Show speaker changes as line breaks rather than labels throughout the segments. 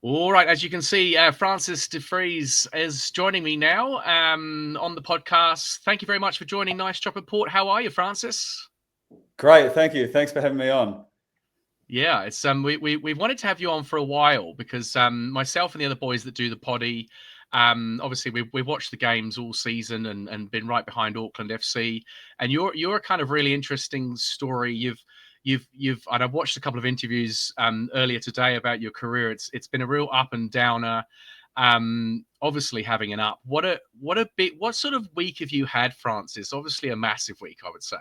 All right, as you can see, Francis de Vries is joining me now on the podcast. Thank you very much for joining Nice Chopper Port. How are you, Francis?
Great, thank you. Thanks for having me on.
Yeah, it's we've wanted to have you on for a while because myself and the other boys that do the poddy, obviously we've watched the games all season and been right behind Auckland FC, and you're a kind of really interesting story. You've and I've watched a couple of interviews earlier today about your career. It's been a real up and downer. Obviously having an up. What sort of week have you had, Francis? Obviously a massive week, I would say.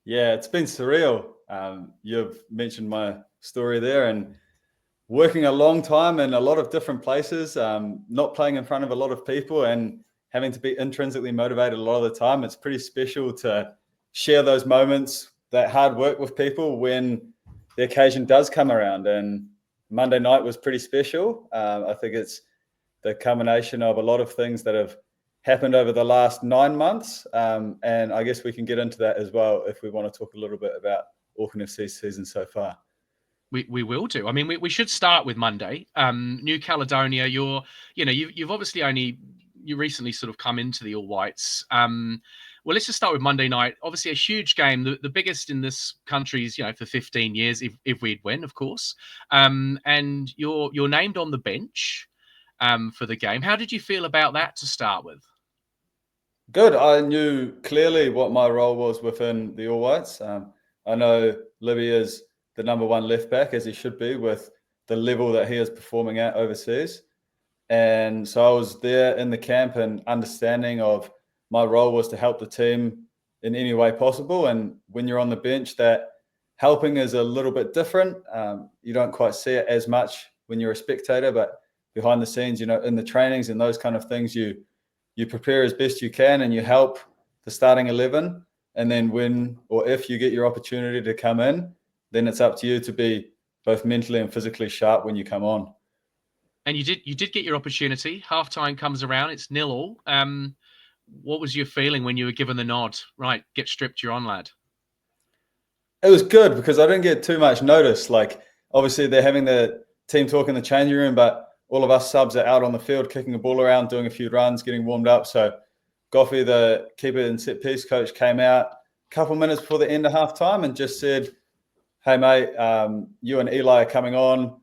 Yeah, it's been surreal. You've mentioned my story there, and working a long time in a lot of different places, not playing in front of a lot of people and having to be intrinsically motivated a lot of the time. It's pretty special to share those moments, that hard work with people when the occasion does come around. And Monday night was pretty special. I think it's the culmination of a lot of things that have happened over the last 9 months. And I guess we can get into that as well if we want to talk a little bit about Auckland FC's season so far.
We will do. I mean, we should start with Monday. New Caledonia. You've obviously you recently sort of come into the All Whites. Well, let's just start with Monday night. Obviously, a huge game, the biggest in this country's, for 15 years, if we'd win, of course. And you're named on the bench for the game. How did you feel about that to start with?
Good. I knew clearly what my role was within the All Whites. I know Libby is the number one left back, as he should be, with the level that he is performing at overseas. And so I was there in the camp, and understanding of my role was to help the team in any way possible. And when you're on the bench, that helping is a little bit different. You don't quite see it as much when you're a spectator, but behind the scenes, in the trainings and those kind of things, you prepare as best you can and you help the starting 11. And then when or if you get your opportunity to come in, then it's up to you to be both mentally and physically sharp when you come on.
And you did get your opportunity. Halftime comes around, it's 0-0. What was your feeling when you were given the nod? Right, get stripped, you're on, lad.
It was good because I didn't get too much notice. Like, obviously they're having the team talk in the changing room, but all of us subs are out on the field kicking the ball around, doing a few runs, getting warmed up. So Goffey, the keeper and set piece coach, came out a couple of minutes before the end of half time and just said, "Hey, mate, you and Eli are coming on.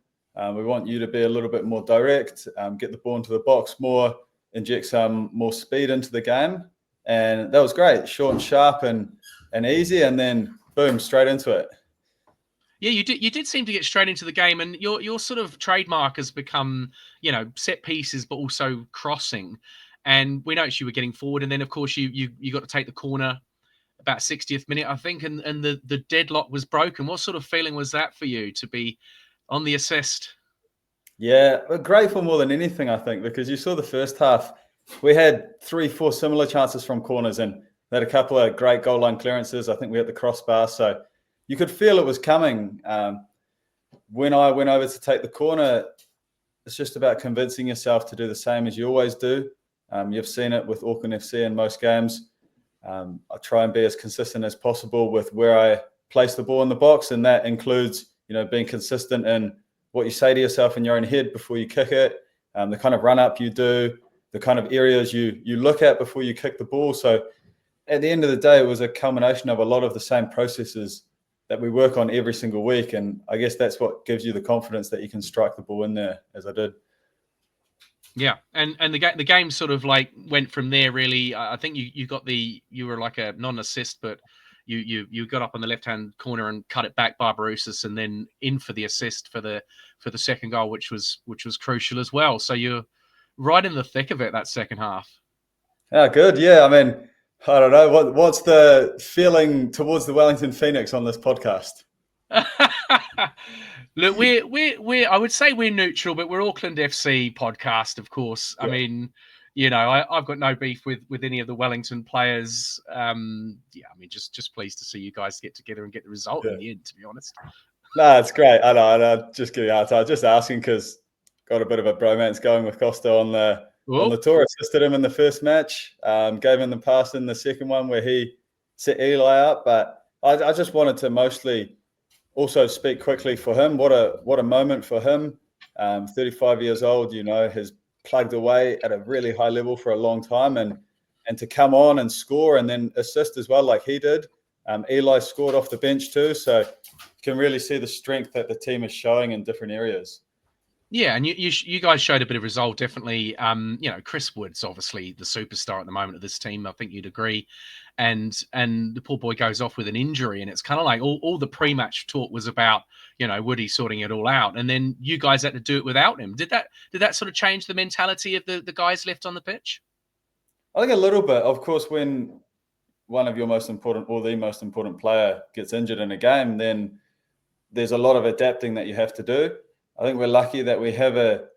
We want you to be a little bit more direct, get the ball into the box more, inject some more speed into the game." And that was great, short and sharp and easy. And then, boom, straight into it.
Yeah, you did seem to get straight into the game, and your sort of trademark has become, set pieces, but also crossing. And we noticed you were getting forward, and then of course you got to take the corner about 60th minute, I think, and the deadlock was broken. What sort of feeling was that for you to be on the assist?
Yeah, grateful more than anything, I think, because you saw the first half, we had 3-4 similar chances from corners and had a couple of great goal line clearances. I think we had the crossbar, so you could feel it was coming. When I went over to take the corner, it's just about convincing yourself to do the same as you always do. You've seen it with Auckland FC in most games. I try and be as consistent as possible with where I place the ball in the box, and that includes, being consistent in what you say to yourself in your own head before you kick it, the kind of run up you do, the kind of areas you look at before you kick the ball. So at the end of the day, it was a culmination of a lot of the same processes that we work on every single week. And I guess that's what gives you the confidence that you can strike the ball in there, as I did.
Yeah, and the game sort of like went from there. Really, I think you were like a non-assist, but you got up on the left hand corner and cut it back Barbarousis, and then in for the assist for the second goal, which was crucial as well. So you're right in the thick of it that second half.
Oh, good. Yeah, I mean, I don't know what's the feeling towards the Wellington Phoenix on this podcast.
Look, we're I would say we're neutral, but we're Auckland FC podcast, of course.
Yeah.
I mean, I've got no beef with any of the Wellington players. I mean, just pleased to see you guys get together and get the result in the end, to be honest.
No, it's great. I know. Just kidding. I was just asking because got a bit of a bromance going with Costa on the tour. Assisted him in the first match. Gave him the pass in the second one where he set Eli up. But I just wanted to mostly also speak quickly for him. What a moment for him. 35 years old, has plugged away at a really high level for a long time, and to come on and score and then assist as well, like he did. Eli scored off the bench too, so you can really see the strength that the team is showing in different areas.
Yeah, and you guys showed a bit of resolve, definitely. Chris Wood's obviously the superstar at the moment of this team. I think you'd agree. And the poor boy goes off with an injury, and it's kind of like all the pre-match talk was about, Woody sorting it all out, and then you guys had to do it without him. Did that sort of change the mentality of the guys left on the pitch?
I think a little bit. Of course, when one of your most important or the most important player gets injured in a game, then there's a lot of adapting that you have to do. I think we're lucky that we have a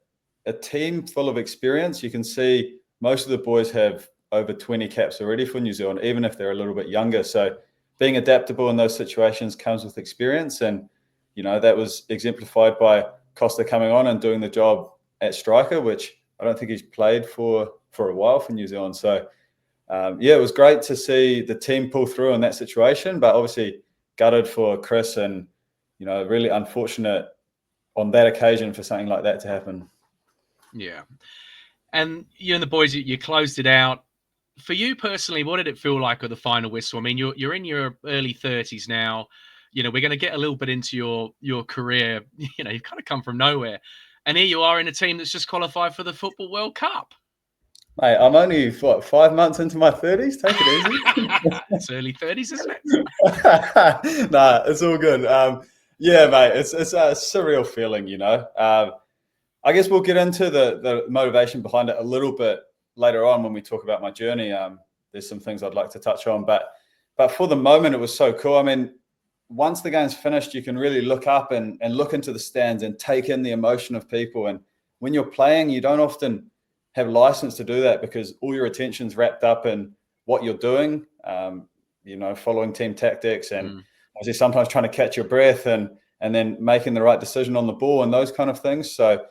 team full of experience. You can see most of the boys have over 20 caps already for New Zealand, even if they're a little bit younger. So being adaptable in those situations comes with experience. And, that was exemplified by Costa coming on and doing the job at striker, which I don't think he's played for a while for New Zealand. So, it was great to see the team pull through in that situation, but obviously gutted for Chris and, really unfortunate on that occasion for something like that to happen.
Yeah. And you and the boys, you closed it out. For you personally, what did it feel like with the final whistle? I mean, you're in your early 30s now. We're going to get a little bit into your career. You've kind of come from nowhere. And here you are in a team that's just qualified for the Football World Cup.
Mate, I'm only, 5 months into my 30s? Take it easy.
It's early 30s, isn't it?
Nah, it's all good. Yeah, mate, it's a surreal feeling, I guess we'll get into the motivation behind it a little bit later on when we talk about my journey. There's some things I'd like to touch on, but for the moment, it was so cool. I mean, once the game's finished, you can really look up and look into the stands and take in the emotion of people. And when you're playing, you don't often have license to do that because all your attention's wrapped up in what you're doing, following team tactics and obviously sometimes trying to catch your breath and then making the right decision on the ball and those kind of things. So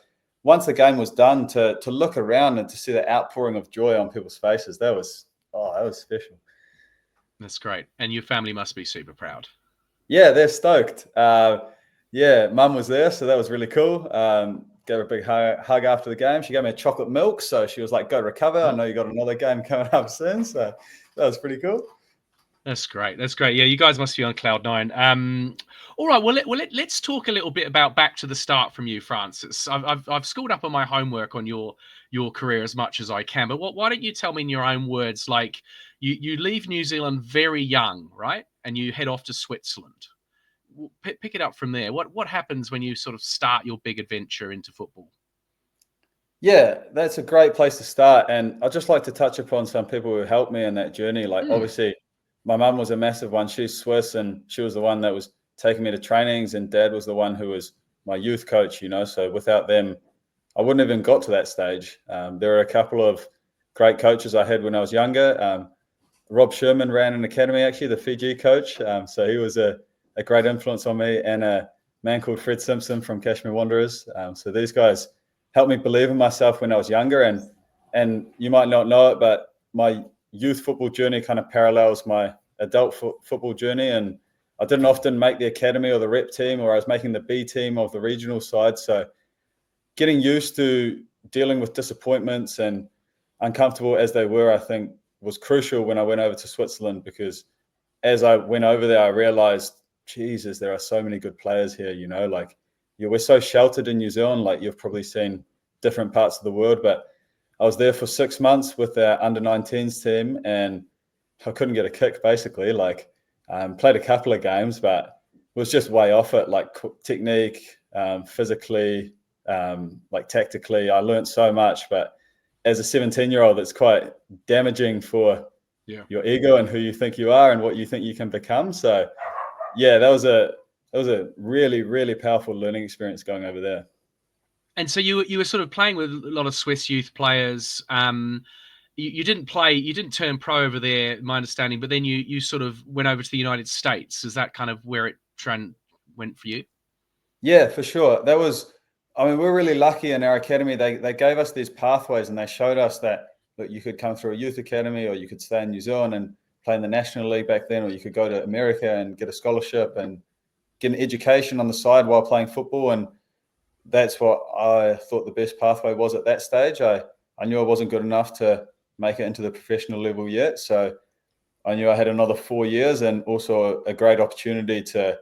once the game was done, to look around and to see the outpouring of joy on people's faces, that was special.
That's great. And your family must be super proud.
Yeah, they're stoked. Mum was there, so that was really cool. Gave her a big hug after the game. She gave me a chocolate milk, so she was like, go recover. I know you got another game coming up soon, so that was pretty cool.
That's great. Yeah, you guys must be on cloud nine. All right. Well, let's talk a little bit about back to the start from you, Francis. I've schooled up on my homework on your career as much as I can, but why don't you tell me in your own words? Like you leave New Zealand very young, right? And you head off to Switzerland. Pick it up from there. What happens when you sort of start your big adventure into football?
Yeah, that's a great place to start. And I'd just like to touch upon some people who helped me in that journey. Like obviously my mum was a massive one. She's Swiss and she was the one that was taking me to trainings, and Dad was the one who was my youth coach, so without them, I wouldn't have even got to that stage. There are a couple of great coaches I had when I was younger. Rob Sherman ran an academy, actually, the Fiji coach. So he was a great influence on me, and a man called Fred Simpson from Kashmir Wanderers. So these guys helped me believe in myself when I was younger. And you might not know it, but my youth football journey kind of parallels my adult football journey. And I didn't often make the academy or the rep team, or I was making the B team of the regional side. So getting used to dealing with disappointments, and uncomfortable as they were, I think was crucial when I went over to Switzerland, because as I went over there, I realized, Jesus, there are so many good players here, we're so sheltered in New Zealand. Like you've probably seen different parts of the world, but I was there for 6 months with our under-19s team, and I couldn't get a kick basically. Played a couple of games, but was just way off it, like technique, physically, tactically. I learned so much, but as a 17-year-old, it's quite damaging for your ego and who you think you are and what you think you can become. So yeah, that was a really, really powerful learning experience going over there.
And so you were sort of playing with a lot of Swiss youth players. You didn't turn pro over there, my understanding, but then you sort of went over to the United States. Is that kind of where it went for you?
Yeah, for sure. We're really lucky in our academy. They gave us these pathways, and they showed us that, look, you could come through a youth academy, or you could stay in New Zealand and play in the National League back then, or you could go to America and get a scholarship and get an education on the side while playing football. And that's what I thought the best pathway was at that stage. I knew I wasn't good enough to make it into the professional level yet. So I knew I had another 4 years and also a great opportunity to,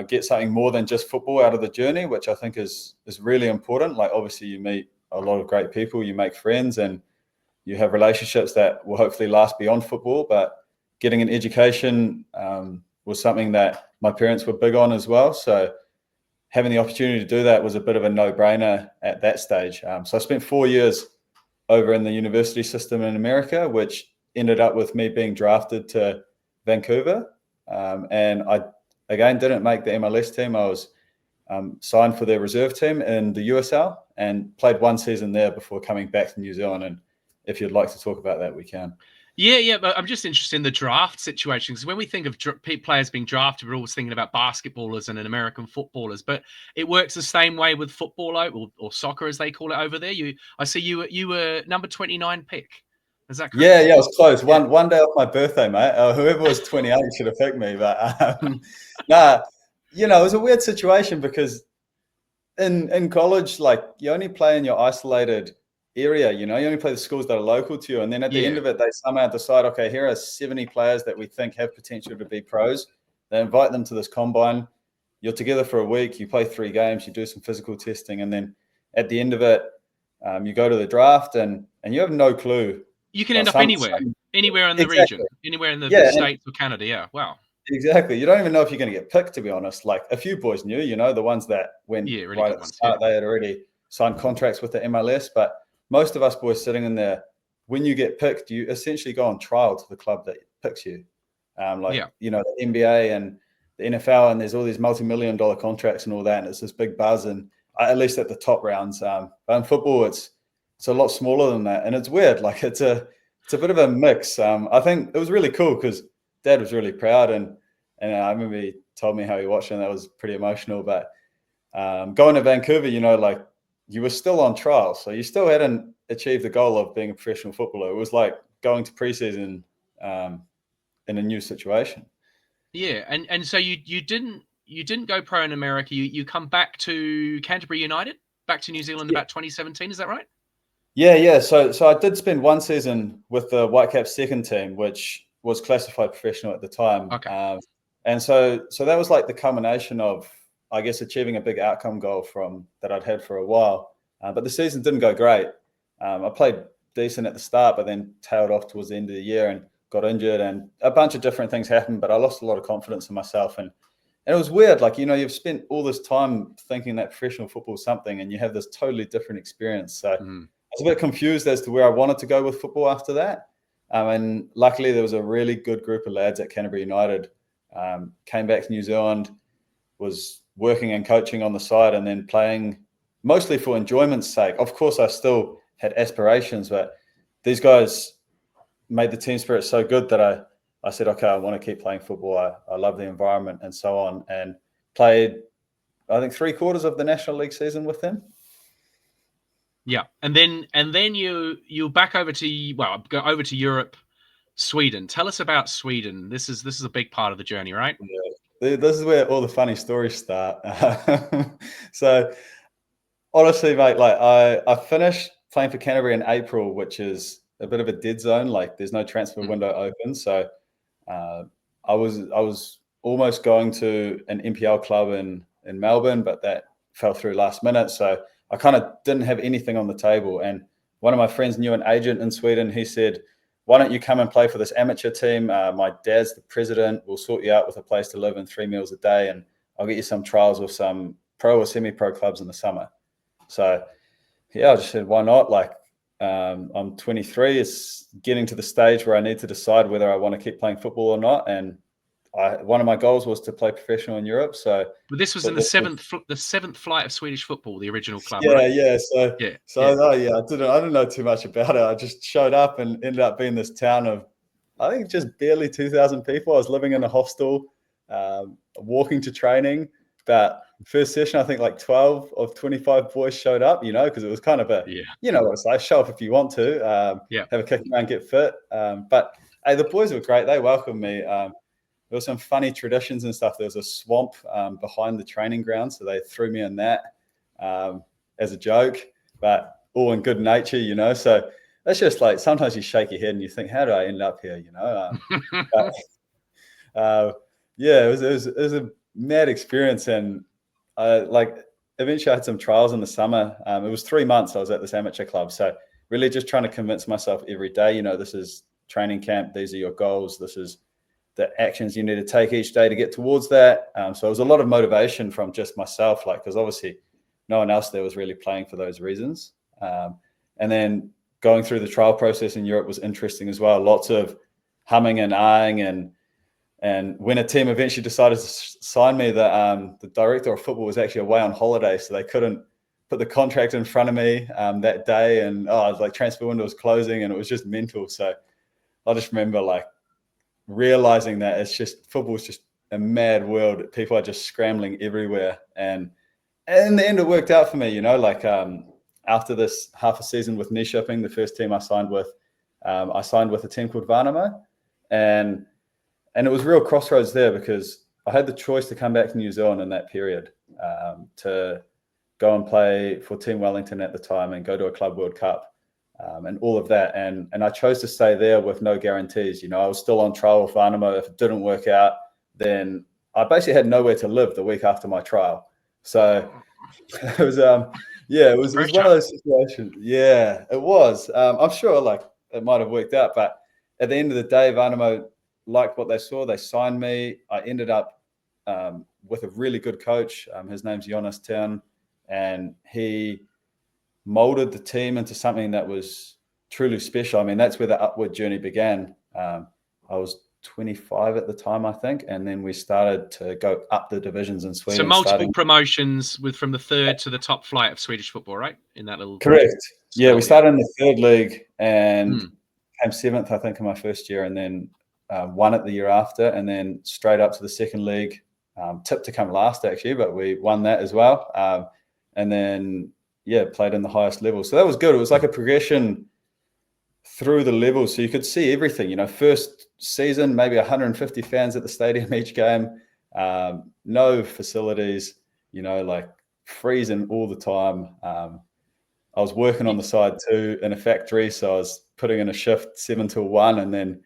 get something more than just football out of the journey, which I think is really important. Like, obviously you meet a lot of great people, you make friends, and you have relationships that will hopefully last beyond football. But getting an education was something that my parents were big on as well. So having the opportunity to do that was a bit of a no-brainer at that stage. So I spent 4 years over in the university system in America, which ended up with me being drafted to Vancouver. And I, again, didn't make the MLS team. I was signed for their reserve team in the USL and played 1 season there before coming back to New Zealand. And if you'd like to talk about that, we can.
Yeah, but I'm just interested in the draft situation, because when we think of players being drafted, we're always thinking about basketballers and American footballers. But it works the same way with football, or soccer as they call it over there. I see you were number 29 pick. Is that correct?
Yeah, it was close. One day off my birthday, mate. Whoever was 28 should have picked me. But nah, it was a weird situation because in college, like, you only play in your isolated area. You only play the schools that are local to you, and then at the end of it, they somehow decide, okay, here are 70 players that we think have potential to be pros. They invite them to this combine. You're together for a week. You play 3 games. You do some physical testing, and then at the end of it, you go to the draft, and you have no clue.
You can end up anywhere in the region, anywhere in the States or Canada. Yeah, wow.
Exactly. You don't even know if you're going to get picked, to be honest. Like, a few boys knew, the ones that went
really
right at the start, they had already signed contracts with the MLS. But most of us boys sitting in there, when you get picked, you essentially go on trial to the club that picks you. The NBA and the NFL, and there's all these multi-million-dollar contracts and all that, and it's this big buzz, and at least at the top rounds. But in football, it's a lot smaller than that, and it's weird. Like, it's a bit of a mix. I think it was really cool because Dad was really proud, and I remember he told me how he watched it, and that was pretty emotional. But going to Vancouver, like, you were still on trial, so you still hadn't achieved the goal of being a professional footballer. It was like going to preseason in a new situation.
Yeah, and so you didn't go pro in America. You come back to Canterbury United, back to New Zealand about 2017. Is that right?
Yeah. So I did spend 1 season with the Whitecaps second team, which was classified professional at the time.
Okay.
And so that was like the culmination of, I guess, achieving a big outcome goal from that I'd had for a while. But the season didn't go great. I played decent at the start, but then tailed off towards the end of the year and got injured, and a bunch of different things happened. But I lost a lot of confidence in myself, and it was weird. Like, you've spent all this time thinking that professional football is something, and you have this totally different experience. So I was a bit confused as to where I wanted to go with football after that. And luckily, there was a really good group of lads at Canterbury United. Came back to New Zealand, was working and coaching on the side, and then playing mostly for enjoyment's sake. Of course, I still had aspirations, but these guys made the team spirit so good that I said, okay, I want to keep playing football. I love the environment and so on, and played, I think, 3/4 of the National League season with them.
Yeah, and then you back over to go over to Europe, Sweden. Tell us about Sweden. This is a big part of the journey, right?
Yeah. This is where all the funny stories start. So honestly, mate, like, I finished playing for Canterbury in April, which is a bit of a dead zone. Like, there's no transfer window open. So I was almost going to an NPL club in Melbourne, but that fell through last minute. So I kind of didn't have anything on the table. And one of my friends knew an agent in Sweden. He said, why don't you come and play for this amateur team? My dad's the president. We'll sort you out with a place to live and 3 meals a day, and I'll get you some trials with some pro or semi-pro clubs in the summer. So yeah, I just said, why not? Like, I'm 23. It's getting to the stage where I need to decide whether I want to keep playing football or not. And one of my goals was to play professional in Europe. So,
but this was in the seventh flight of Swedish football, the original club.
Yeah,
right?
yeah. I didn't know too much about it. I just showed up and ended up being this town of, I think, just barely 2,000 people. I was living in a hostel, walking to training. But first session, I think like 12 of 25 boys showed up, because it was kind of what it's like, show up if you want to, have a kick around, get fit. But hey, the boys were great. They welcomed me. There were some funny traditions and stuff. There was a swamp behind the training ground, so they threw me in that. as a joke, but all in good nature, you know. So it's just like sometimes you shake your head and you think, how do I end up here, you know? Yeah, it was a mad experience, and eventually I had some trials in the summer. It was 3 months I was at this amateur club, so really just trying to convince myself every day, you know, this is training camp, these are your goals, this is the actions you need to take each day to get towards that. So it was a lot of motivation from just myself, like, because obviously no one else there was really playing for those reasons. And then going through the trial process in Europe was interesting as well. Lots of humming and ahhing, and when a team eventually decided to sign me, the director of football was actually away on holiday, so they couldn't put the contract in front of me that day. And it was like transfer window was closing, and it was just mental. So I just remember like realizing that it's just football is just a mad world. People are just scrambling everywhere, and in the end, it worked out for me. You know, like after this half a season with Nyköping, the first team I signed with a team called Värnamo, and it was real crossroads there because I had the choice to come back to New Zealand in that period to go and play for Team Wellington at the time and go to a Club World Cup and all of that. And I chose to stay there with no guarantees. You know, I was still on trial with Värnamo. If it didn't work out, then I basically had nowhere to live the week after my trial. So it was, it was one of those situations. Yeah, it was. I'm sure like it might have worked out, but at the end of the day, Värnamo liked what they saw. They signed me. I ended up with a really good coach. His name's Jonas Tern, and he molded the team into something that was truly special. I mean, that's where the upward journey began. I was 25 at the time, I think, and then we started to go up the divisions in Sweden.
So multiple promotions from the third to the top flight of Swedish football, right? In that little
correct. Yeah, we started in the third league and came seventh, I think, in my first year, and then won it the year after, and then straight up to the second league. Tipped to come last actually, but we won that as well. And then played in the highest level. So that was good. It was like a progression through the levels, so you could see everything. You know, first season, maybe 150 fans at the stadium each game, no facilities. You know, like freezing all the time. I was working on the side too in a factory, so I was putting in a shift 7 till 1, and then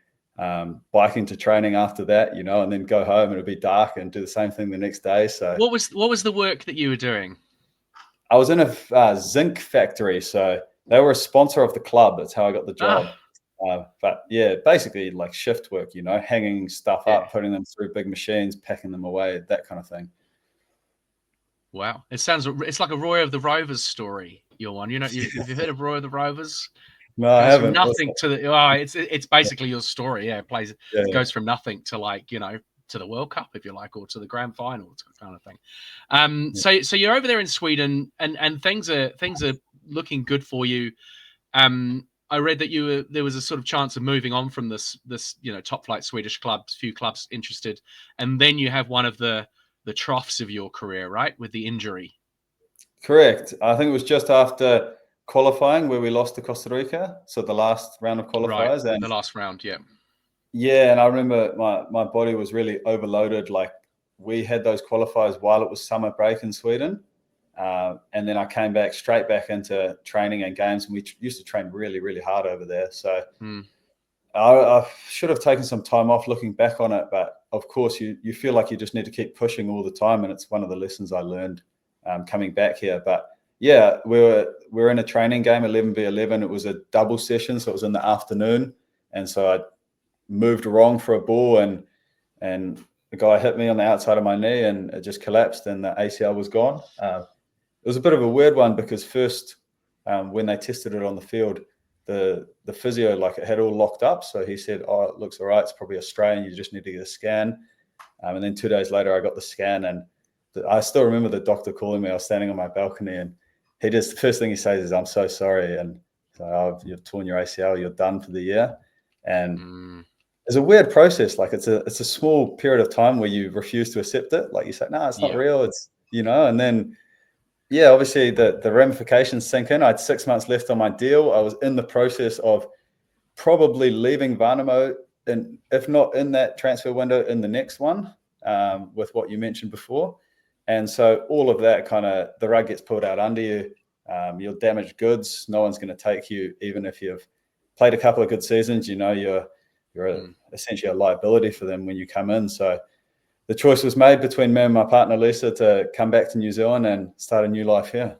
biking to training after that. You know, and then go home and it'd be dark and do the same thing the next day. So
what was the work that you were doing?
I was in a zinc factory, so they were a sponsor of the club. That's how I got the job. But yeah, basically like shift work, you know, hanging stuff up, putting them through big machines, packing them away, that kind of thing.
Wow. It's like a Roy of the Rovers story, your one. You know, have you heard of Roy of the Rovers?
No, I haven't.
From nothing to it's basically your story. Yeah, it goes from nothing to like, you know, to the World Cup, if you like, or to the grand final kind of thing. So you're over there in Sweden, and things are looking good for you. I read that there was a sort of chance of moving on from this you know, top flight Swedish clubs, few clubs interested, and then you have one of the troughs of your career, right, with the injury.
Correct. I think it was just after qualifying where we lost to Costa Rica, so the last round of qualifiers.
Right, the last round, yeah.
Yeah, and I remember my body was really overloaded. Like we had those qualifiers while it was summer break in Sweden. And then I came straight back into training and games, and we used to train really, really hard over there. So I should have taken some time off looking back on it. But of course, you feel like you just need to keep pushing all the time. And it's one of the lessons I learned coming back here. But yeah, we were in a training game, 11v11. It was a double session, so it was in the afternoon. And so I moved wrong for a ball, and the guy hit me on the outside of my knee, and it just collapsed, and the ACL was gone. It was a bit of a weird one because first, when they tested it on the field, the physio, like it had all locked up. So he said, "Oh, it looks all right. It's probably a strain. You just need to get a scan." And then 2 days later, I got the scan, and I still remember the doctor calling me. I was standing on my balcony, and the first thing he says is, "I'm so sorry," and you've torn your ACL. You're done for the year. And it's a weird process. Like it's a small period of time where you refuse to accept it. Like you say, "No, it's not real." It's, you know, and then. Yeah, obviously the ramifications sink in. I had 6 months left on my deal. I was in the process of probably leaving Värnamo, and if not in that transfer window, in the next one, with what you mentioned before. And so all of that kind of, the rug gets pulled out under you. You're damaged goods. No one's going to take you, even if you've played a couple of good seasons. You're essentially a liability for them when you come in. So the choice was made between me and my partner Lisa to come back to New Zealand and start a new life here.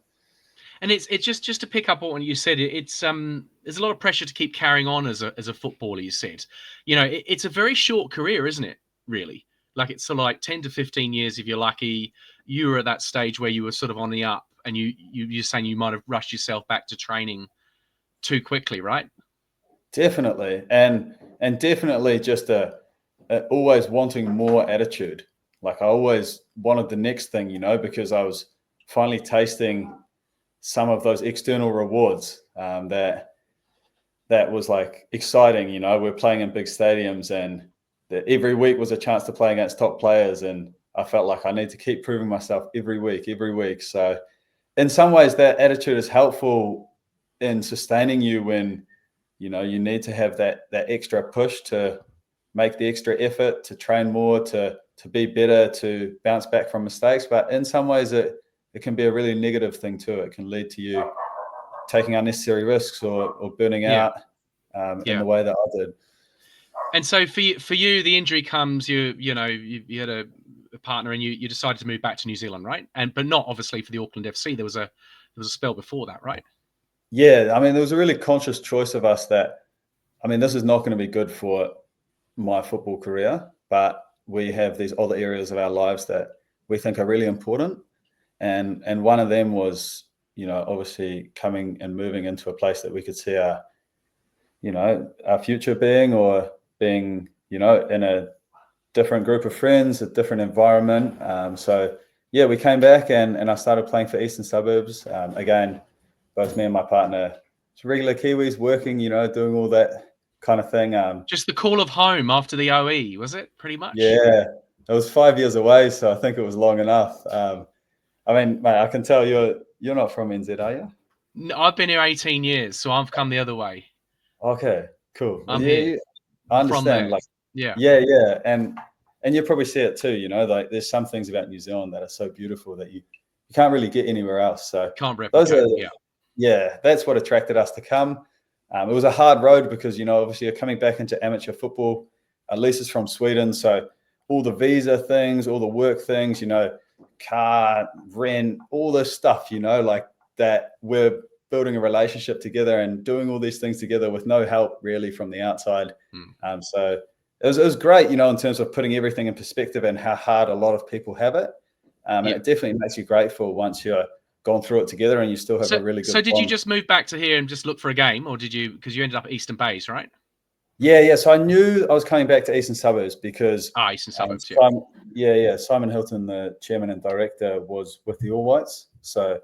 And it's just to pick up on what you said. It's there's a lot of pressure to keep carrying on as a footballer. You said, it's a very short career, isn't it? Really, like it's sort of like 10 to 15 years if you're lucky. You were at that stage where you were sort of on the up, and you're saying you might have rushed yourself back to training too quickly, right?
Definitely, and definitely just always wanting more attitude. Like I always wanted the next thing, because I was finally tasting some of those external rewards that was like exciting. We're playing in big stadiums, and every week was a chance to play against top players, and I felt like I need to keep proving myself every week. So in some ways that attitude is helpful in sustaining you when you need to have that extra push to make the extra effort, to train more, to be better, to bounce back from mistakes. But in some ways it can be a really negative thing too. It can lead to you taking unnecessary risks or burning out in the way that I did.
And so for you, the injury comes. You had a partner, and you decided to move back to New Zealand, right? But not obviously for the Auckland FC. There was a spell before that, right?
Yeah, I mean, there was a really conscious choice of us that, this is not going to be good for my football career, but we have these other areas of our lives that we think are really important. And one of them was, obviously coming and moving into a place that we could see our future being, or being, in a different group of friends, a different environment. So yeah, we came back and I started playing for Eastern Suburbs. Again, both me and my partner, just regular Kiwis working, doing all that kind of thing.
Just the call of home after the OE, was it pretty much?
Yeah, it was 5 years away, so I think it was long enough. Mate, I can tell you're not from NZ, are you?
No, I've been here 18 years, so I've come the other way.
Okay, cool.
I'm here.
I understand. Yeah, and you probably see it too. Like there's some things about New Zealand that are so beautiful that you can't really get anywhere else. So
can't replicate.
That's what attracted us to come. It was a hard road because obviously you're coming back into amateur football. Lisa's from Sweden, so all the visa things, all the work things, car rent, all this stuff, like that. We're building a relationship together and doing all these things together with no help really from the outside. So it was great, in terms of putting everything in perspective and how hard a lot of people have it. And it definitely makes you grateful once you're gone through it together and you still have a really good.
So did you just move back to here and just look for a game, or did you, because you ended up at Eastern Bays, right?
Yeah. So I knew I was coming back to Eastern Suburbs because
Eastern Suburbs.
Simon Hilton, the chairman and director, was with the All Whites. So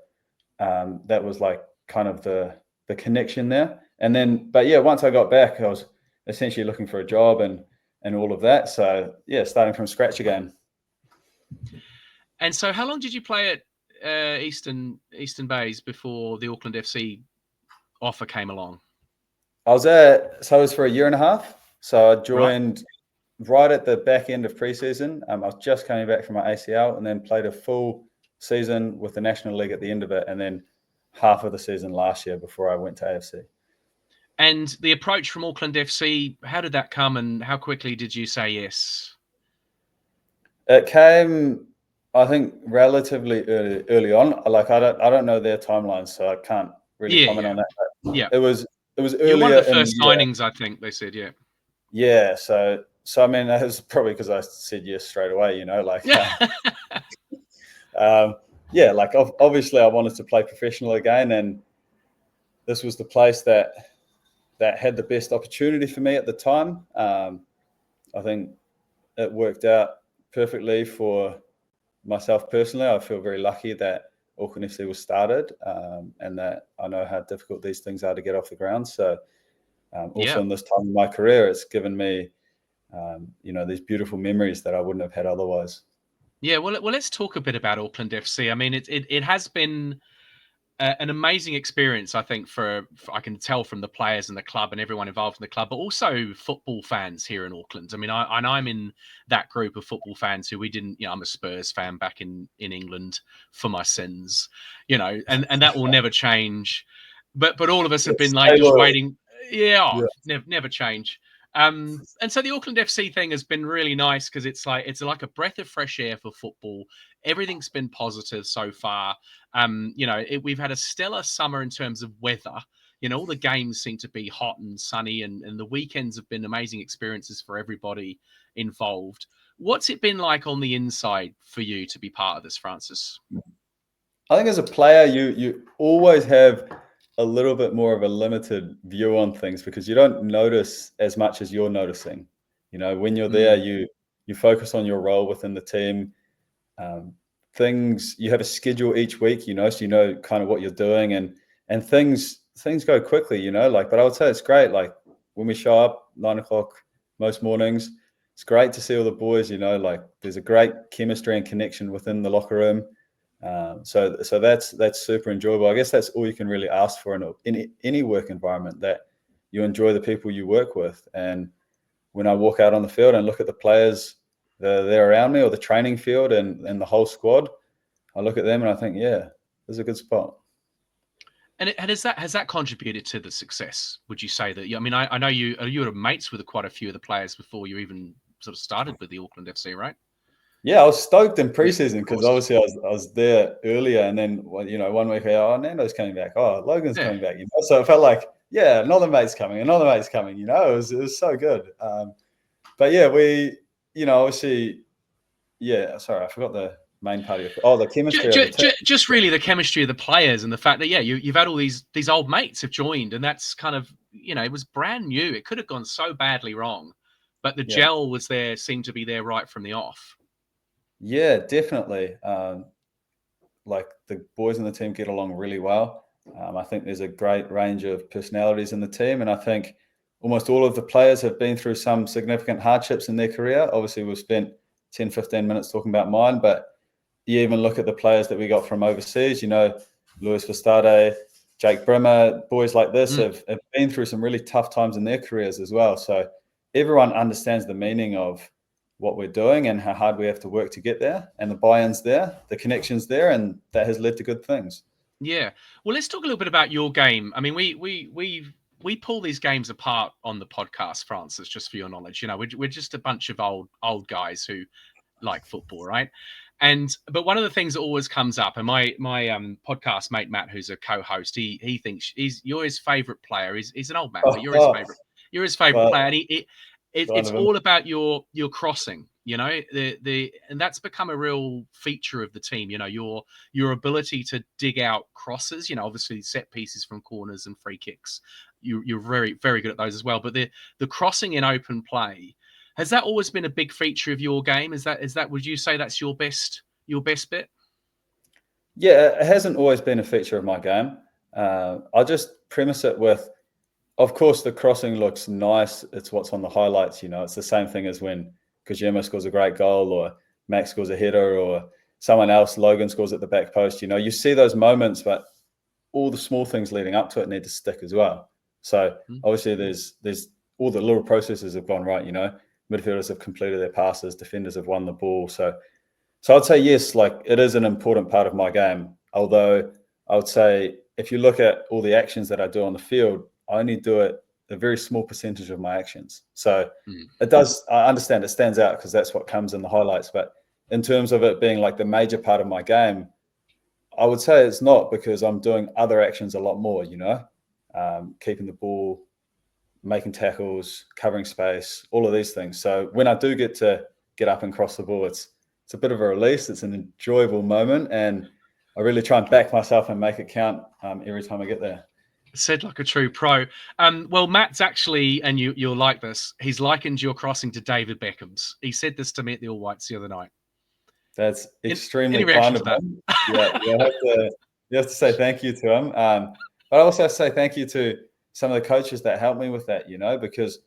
that was like kind of the connection there. And then, but yeah, once I got back, I was essentially looking for a job and all of that. So yeah, starting from scratch again.
And so how long did you play at Eastern Bays before the Auckland FC offer came along?
I was for a year and a half. So I joined right at the back end of preseason. I was just coming back from my ACL, and then played a full season with the National League at the end of it, and then half of the season last year before I went to AFC.
And the approach from Auckland FC, how did that come, and how quickly did you say yes?
It came, I think, relatively early on. Like I don't know their timelines, so I can't really comment on that. But it was earlier.
You're one of the first signings, I think they said.
Yeah. So I mean, that was probably because I said yes straight away. Like obviously I wanted to play professional again, and this was the place that had the best opportunity for me at the time. I think it worked out perfectly for myself personally. I feel very lucky that Auckland FC was started, and that I know how difficult these things are to get off the ground. So also in this time in my career, it's given me, these beautiful memories that I wouldn't have had otherwise.
Yeah, well, let's talk a bit about Auckland FC. I mean, it has been an amazing experience, I think, for I can tell from the players and the club and everyone involved in the club, but also football fans here in Auckland. I mean, I'm in that group of football fans who we didn't, I'm a Spurs fan back in England for my sins, and that will never change. But all of us have been like
Stay
just
loyal.
waiting. Yeah,
Yeah.
never change. And so the Auckland FC thing has been really nice because it's like a breath of fresh air for football. Everything's been positive so far. We've had a stellar summer in terms of weather. All the games seem to be hot and sunny, and the weekends have been amazing experiences for everybody involved. What's it been like on the inside for you to be part of this, Francis?
I think as a player, you always have a little bit more of a limited view on things because you don't notice as much as you're noticing. When you're there, you focus on your role within the team. You have a schedule each week, so you know kind of what you're doing, and things go quickly, but I would say it's great. Like when we show up 9:00 most mornings, it's great to see all the boys, there's a great chemistry and connection within the locker room. So that's super enjoyable. I guess that's all you can really ask for in any work environment, that you enjoy the people you work with. And when I walk out on the field and look at the players that are around me, or the training field and the whole squad, I look at them and I think, yeah, this is a good spot.
And has that contributed to the success? Would you say that? I mean, I know you were mates with quite a few of the players before you even sort of started with the Auckland FC, right?
Yeah, I was stoked in preseason
Yeah,
because obviously I was there earlier, and then 1 week, Nando's coming back, Logan's
Yeah.
coming back, So it felt like, yeah, another mate's coming. It was so good. But yeah, we, obviously, yeah. Sorry, I forgot the main part of the chemistry of the team.
Just really the chemistry of the players and the fact that you've had all these old mates have joined, and that's kind of it was brand new. It could have gone so badly wrong, but the gel was there, seemed to be there right from the off.
Yeah, definitely. Like the boys in the team get along really well. I think there's a great range of personalities in the team, and I think almost all of the players have been through some significant hardships in their career. Obviously, we've spent 10, 15 minutes talking about mine, but you even look at the players that we got from overseas, Luis Vistade, Jake Brimmer, boys like this have been through some really tough times in their careers as well. So everyone understands the meaning of what we're doing and how hard we have to work to get there, and the buy-in's there, the connection's there, and that has led to good things.
Yeah. Well, let's talk a little bit about your game. I mean, we pull these games apart on the podcast, Francis, just for your knowledge. We're just a bunch of old guys who like football, right? But one of the things that always comes up, and my podcast mate Matt, who's a co-host, he thinks you're his favorite player. He's an old man, but you're his favorite. You're his favorite player, and it's all about your crossing. And that's become a real feature of the team. Your ability to dig out crosses. Obviously set pieces from corners and free kicks. You're very, very good at those as well. But the crossing in open play, has that always been a big feature of your game? Is that would you say that's your best bit?
Yeah, it hasn't always been a feature of my game. I'll just premise it with, of course, the crossing looks nice. It's what's on the highlights. It's the same thing as when Kojima scores a great goal, or Max scores a header, or someone else, Logan, scores at the back post. You see those moments, but all the small things leading up to it need to stick as well. So obviously there's all the little processes have gone right. Midfielders have completed their passes, defenders have won the ball. So I'd say yes, like it is an important part of my game. Although I would say if you look at all the actions that I do on the field, I only do it a very small percentage of my actions. So it does, I understand it stands out because that's what comes in the highlights. But in terms of it being like the major part of my game, I would say it's not, because I'm doing other actions a lot more, keeping the ball, making tackles, covering space, all of these things. So when I do get to get up and cross the ball, it's a bit of a release. It's an enjoyable moment, and I really try and back myself and make it count every time I get there.
Said like a true pro. Well, Matt's actually, and you'll like this, he's likened your crossing to David Beckham's. He said this to me at the All Whites the other night.
That's extremely
Any
kind
reaction
of
to that?
him. Yeah, you have to say thank you to him. But I also have to say thank you to some of the coaches that helped me with that, because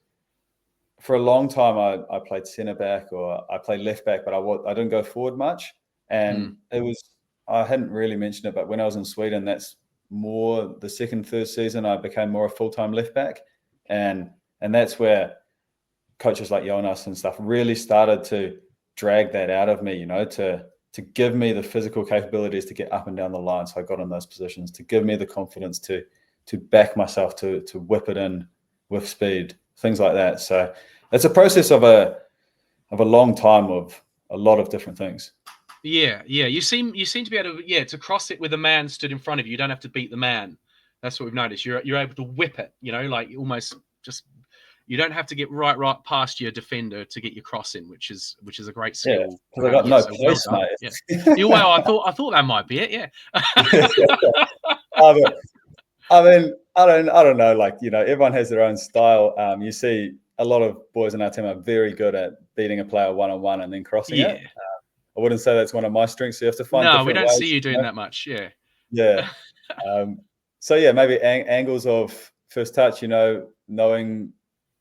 for a long time I played centre back, or I played left back, but I didn't go forward much. And it was, I hadn't really mentioned it, but when I was in Sweden, that's more the second, third season, I became more a full-time left back. And that's where coaches like Jonas and stuff really started to drag that out of me, to give me the physical capabilities to get up and down the line. So I got in those positions, to give me the confidence to back myself, to whip it in with speed, things like that. So it's a process of a long time of a lot of different things.
Yeah. You seem to be able to to cross it with a man stood in front of you. You don't have to beat the man. That's what we've noticed. You're able to whip it. Like almost just. You don't have to get right past your defender to get your cross in, which is a great skill.
Because I got no place,
well
mate.
Yeah. Well, I thought that might be it. Yeah.
I mean, I don't know. Like, everyone has their own style. You see a lot of boys in our team are very good at beating a player one-on-one and then crossing it. I wouldn't say that's one of my strengths. So you have to find different ways.
No, we don't see you doing that much. Yeah.
Yeah. So maybe angles of first touch, knowing,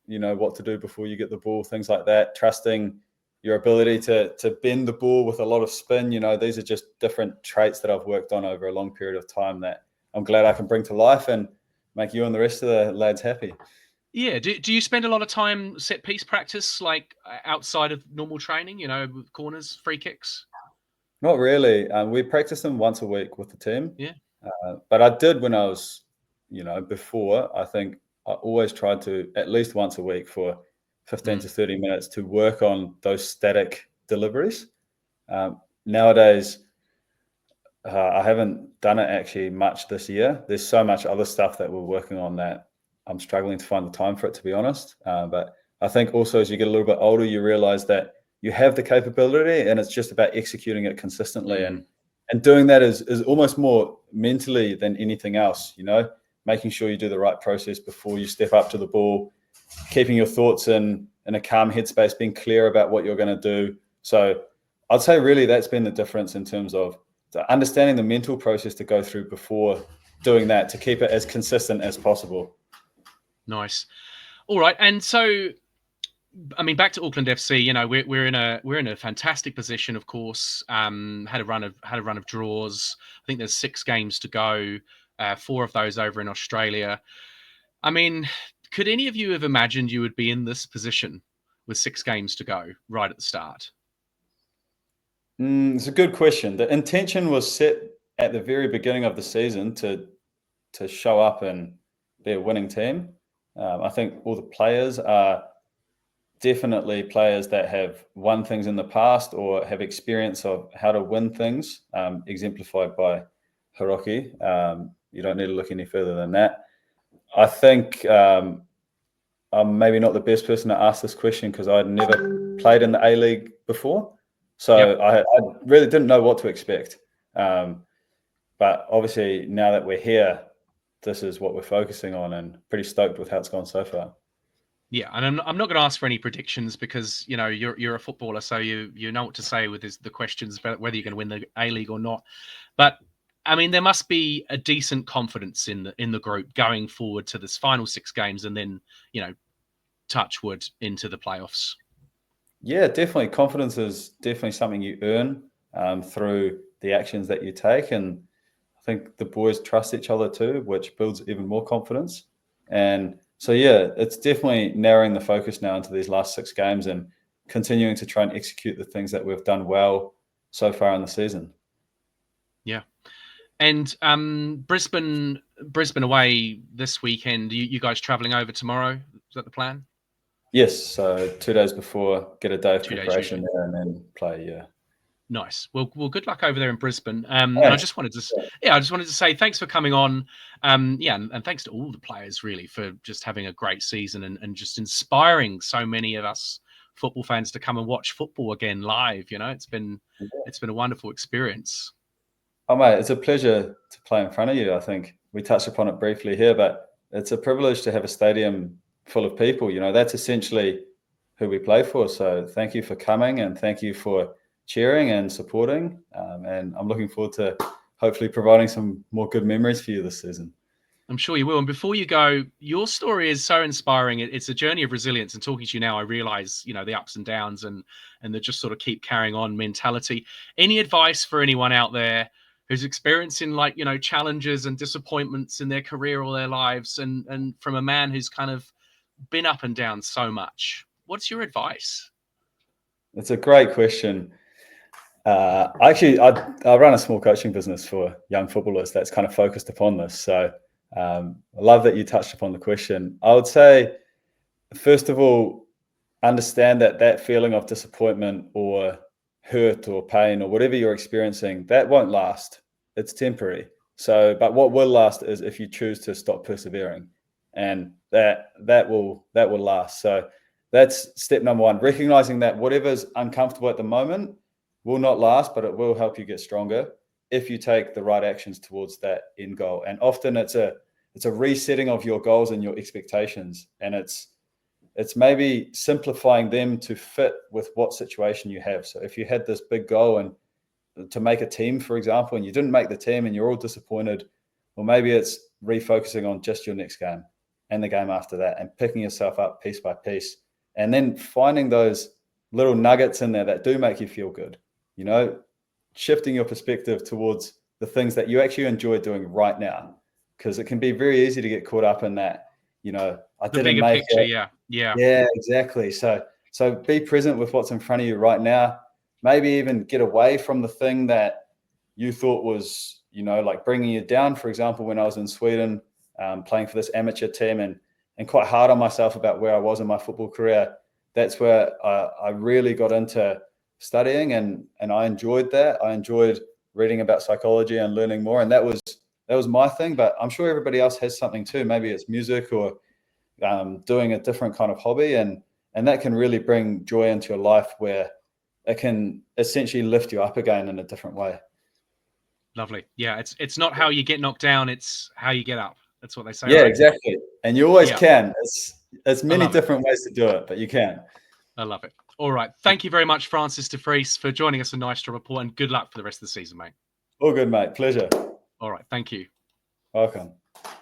what to do before you get the ball, things like that, trusting your ability to bend the ball with a lot of spin. These are just different traits that I've worked on over a long period of time that I'm glad I can bring to life and make you and the rest of the lads happy.
Yeah. Do you spend a lot of time set piece practice, like outside of normal training, with corners, free kicks?
Not really. We practice them once a week with the team.
Yeah.
But I did when I was, before. I think I always tried to at least once a week for 15 to 30 minutes to work on those static deliveries. Nowadays, I haven't done it actually much this year. There's so much other stuff that we're working on that I'm struggling to find the time for it, to be honest. But I think also as you get a little bit older, you realize that you have the capability and it's just about executing it consistently. And doing that is almost more mentally than anything else, making sure you do the right process before you step up to the ball, keeping your thoughts in a calm headspace, being clear about what you're going to do. So I'd say really that's been the difference in terms of understanding the mental process to go through before doing that, to keep it as consistent as possible.
Nice. All right. And so, I mean, back to Auckland FC, we're in a fantastic position, of course. Had a run of draws. I think there's 6 games to go, 4 of those over in Australia. I mean, could any of you have imagined you would be in this position with 6 games to go right at the start?
It's a good question. The intention was set at the very beginning of the season to show up and be a winning team. I think all the players are definitely players that have won things in the past or have experience of how to win things, exemplified by Hiroki. You don't need to look any further than that. I think I'm maybe not the best person to ask this question because I'd never played in the ALeague before. So I really didn't know what to expect. But obviously now that we're here, this is what we're focusing on and pretty stoked with how it's gone so far.
Yeah, and I'm not going to ask for any predictions because you're a footballer, so you know what to say with the questions about whether you're going to win the A-League or not. But I mean, there must be a decent confidence in the group going forward to this final 6 games, and then touch wood into the playoffs.
Yeah, definitely. Confidence is definitely something you earn through the actions that you take, and I think the boys trust each other too, which builds even more confidence. And so, yeah, it's definitely narrowing the focus now into these last 6 games and continuing to try and execute the things that we've done well so far in the season.
Yeah. And Brisbane away this weekend. You guys travelling over tomorrow? Is that the plan?
Yes. So 2 days before, get a day of
2 days
preparation
usually.
there and then play. Yeah.
Nice. Well, good luck over there in Brisbane. And I just wanted to say thanks for coming on. And thanks to all the players really for just having a great season and just inspiring so many of us football fans to come and watch football again live. It's been a wonderful experience.
Oh mate, it's a pleasure to play in front of you. I think we touched upon it briefly here, but it's a privilege to have a stadium full of people. That's essentially who we play for. So thank you for coming and thank you for cheering and supporting. And I'm looking forward to hopefully providing some more good memories for you this season.
I'm sure you will. And before you go, your story is so inspiring. It's a journey of resilience. And talking to you now, I realize, the ups and downs and the just sort of keep carrying on mentality. Any advice for anyone out there who's experiencing like, you know, challenges and disappointments in their career or their lives, and from a man who's kind of been up and down so much. What's your advice?
It's a great question. I run a small coaching business for young footballers that's kind of focused upon this. So I love that you touched upon the question. I would say, first of all, understand that feeling of disappointment or hurt or pain or whatever you're experiencing, that won't last. It's temporary. So, but what will last is if you choose to stop persevering, and that will last. So that's step number one, recognizing that whatever's uncomfortable at the moment will not last, but it will help you get stronger if you take the right actions towards that end goal. And often it's a resetting of your goals and your expectations, and it's maybe simplifying them to fit with what situation you have. So if you had this big goal and to make a team, for example, and you didn't make the team and you're all disappointed, well, maybe it's refocusing on just your next game and the game after that, and picking yourself up piece by piece, and then finding those little nuggets in there that do make you feel good, you know, shifting your perspective towards the things that you actually enjoy doing right now, because it can be very easy to get caught up in that, you know, I
The
didn't
bigger
make
picture,
it. Yeah, exactly. So be present with what's in front of you right now. Maybe even get away from the thing that you thought was, you know, like bringing you down. For example, when I was in Sweden, playing for this amateur team, and quite hard on myself about where I was in my football career, that's where I really got into studying, and I enjoyed that. I enjoyed reading about psychology and learning more, and that was my thing. But I'm sure everybody else has something too. Maybe it's music or doing a different kind of hobby, and that can really bring joy into your life, where it can essentially lift you up again in a different way.
Lovely. Yeah, it's not how you get knocked down, it's how you get up. That's what they say,
Yeah,
right?
exactly. And you always
Yeah.
can. It's many
love it.
different ways to do it, but you can.
I love it. All right. Thank you very much, Francis de Vries, for joining us on Nystrom Report, and good luck for the rest of the season, mate.
All good, mate. Pleasure.
All right. Thank you.
Welcome.